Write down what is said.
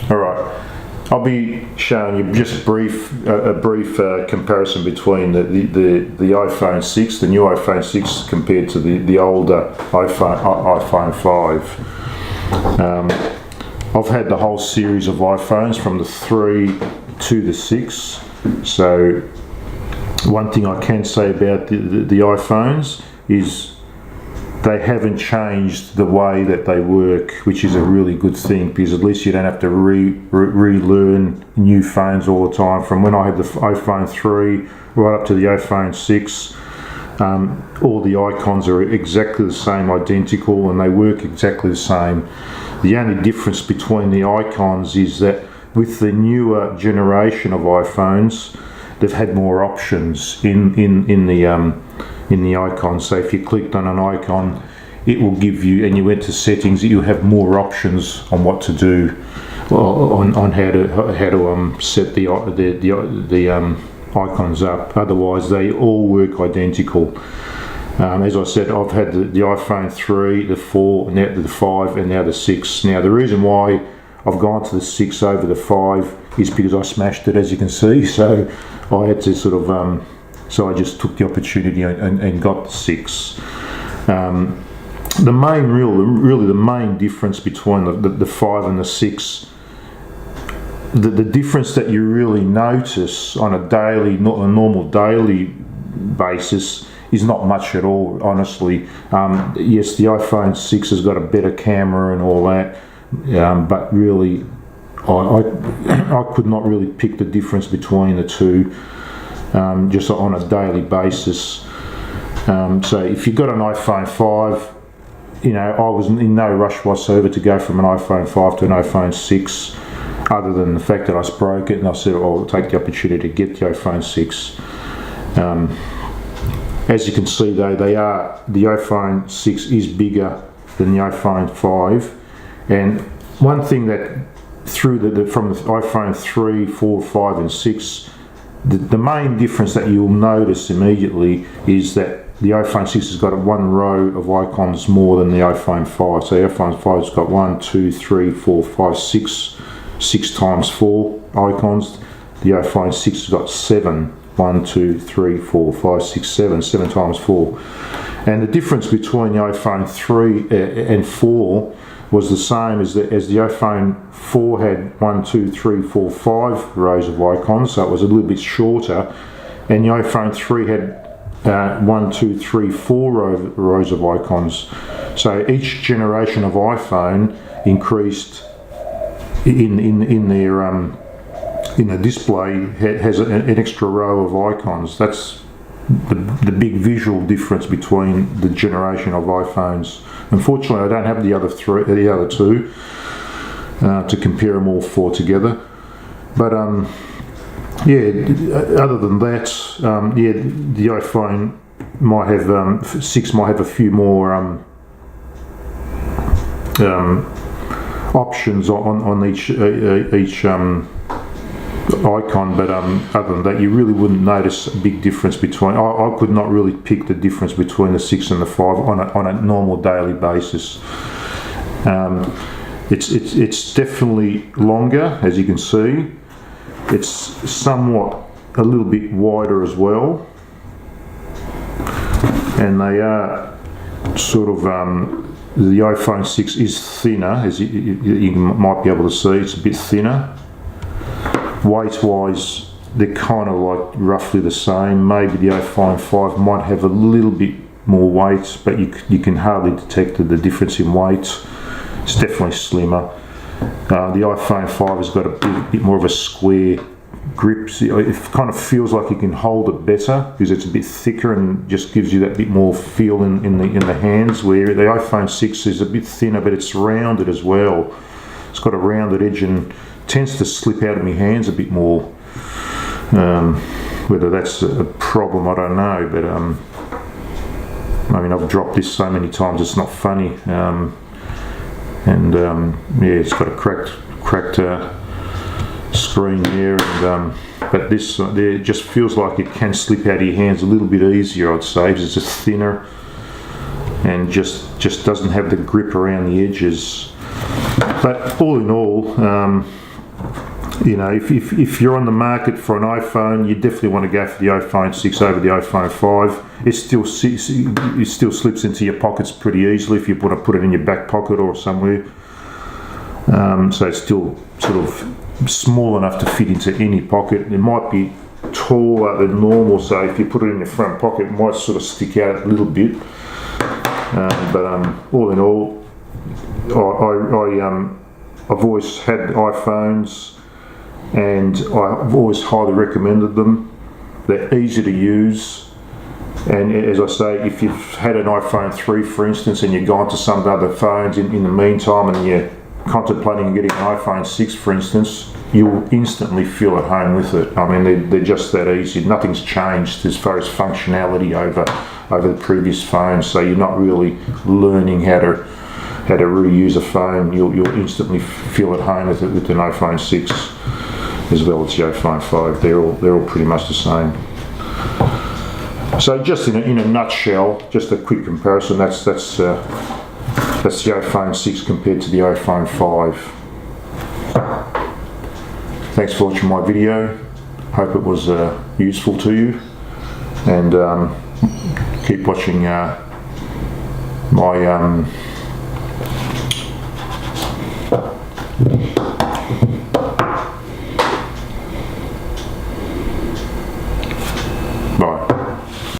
All right. I'll be showing you just a brief comparison between the iPhone 6, the new iPhone 6, compared to the older iPhone 5. I've had the whole series of iPhones from the 3 to the 6. So one thing I can say about the iPhones is they haven't changed the way that they work, which is a really good thing, because at least you don't have to relearn new phones all the time. From when I had the iPhone 3 right up to the iPhone 6, all the icons are exactly the same, identical, and they work exactly the same. The only difference between the icons is that with the newer generation of iPhones, they've had more options in the icon. So if you clicked on an icon, it will give you, and you went to settings, you'll have more options on what to do, on how to set the icons up. Otherwise, they all work identical. As I said, I've had the iPhone 3, the 4, now the 5, and now the 6. Now the reason why I've gone to the 6 over the 5 is because I smashed it, as you can see. So I had to sort of so I just took the opportunity and got the 6. The main difference between the 5 and the 6, the difference that you really notice on a normal daily basis is not much at all, honestly. Yes, the iPhone 6 has got a better camera and all that, but really I could not really pick the difference between the two. Just on a daily basis. So if you've got an iPhone 5, I was in no rush whatsoever to go from an iPhone 5 to an iPhone 6, other than the fact that I broke it, and I said, I'll take the opportunity to get the iPhone 6. As you can see though, the iPhone 6 is bigger than the iPhone 5, and one thing that from the iPhone 3, 4, 5 and 6, the main difference that you'll notice immediately is that the iPhone 6 has got one row of icons more than the iPhone 5. So the iPhone 5 has got 1, 2, 3, 4, 5, 6 times 4 icons. The iPhone 6 has got 7. 1, 2, 3, 4, 5, 6, 7 times 4. And the difference between the iPhone 3 and 4 was the same as the iPhone 4 had 1, 2, 3, 4, 5 rows of icons, so it was a little bit shorter, and the iPhone 3 had 1, 2, 3, 4 rows of icons. So each generation of iPhone increased in the display has an extra row of icons. That's the big visual difference between the generation of iPhones. Unfortunately, I don't have the other two to compare them all four together. But other than that, the iPhone might have 6 might have a few more options on each icon, but other than that, you really wouldn't notice a big difference between. I could not really pick the difference between the 6 and the 5 on a normal daily basis. It's definitely longer, as you can see. It's somewhat a little bit wider as well, and they are sort of the iPhone 6 is thinner, as you might be able to see. It's a bit thinner. Weight wise, they're kind of like roughly the same. Maybe the iPhone 5 might have a little bit more weight, but you can hardly detect the difference in weight. It's definitely slimmer. The iPhone 5 has got a bit more of a square grip. It kind of feels like you can hold it better because it's a bit thicker and just gives you that bit more feel in the hands, where the iPhone 6 is a bit thinner, but it's rounded as well. It's got a rounded edge and tends to slip out of my hands a bit more. Whether that's a problem, I don't know, but I mean, I've dropped this so many times it's not funny. It's got a cracked screen there, and but this there just feels like it can slip out of your hands a little bit easier, I'd say, because it's just thinner and just doesn't have the grip around the edges. But all in all, you know, if you're on the market for an iPhone, you definitely want to go for the iPhone 6 over the iPhone 5. It still slips into your pockets pretty easily if you want to put it in your back pocket or somewhere. So it's still sort of small enough to fit into any pocket. It might be taller than normal, so if you put it in your front pocket, it might sort of stick out a little bit. But all in all, I've always had iPhones, and I've always highly recommended them. They're easy to use, and as I say, if you've had an iPhone 3 for instance and you've gone to some other phones in the meantime and you're contemplating getting an iPhone 6 for instance, you'll instantly feel at home with it. I mean, they're just that easy. Nothing's changed as far as functionality over the previous phones, so you're not really learning how to reuse a phone. You'll instantly feel at home with it with an iPhone 6 as well as the iPhone 5. They're all pretty much the same. So just in a nutshell, just a quick comparison. That's the iPhone 6 compared to the iPhone 5. Thanks for watching my video. Hope it was useful to you, and keep watching my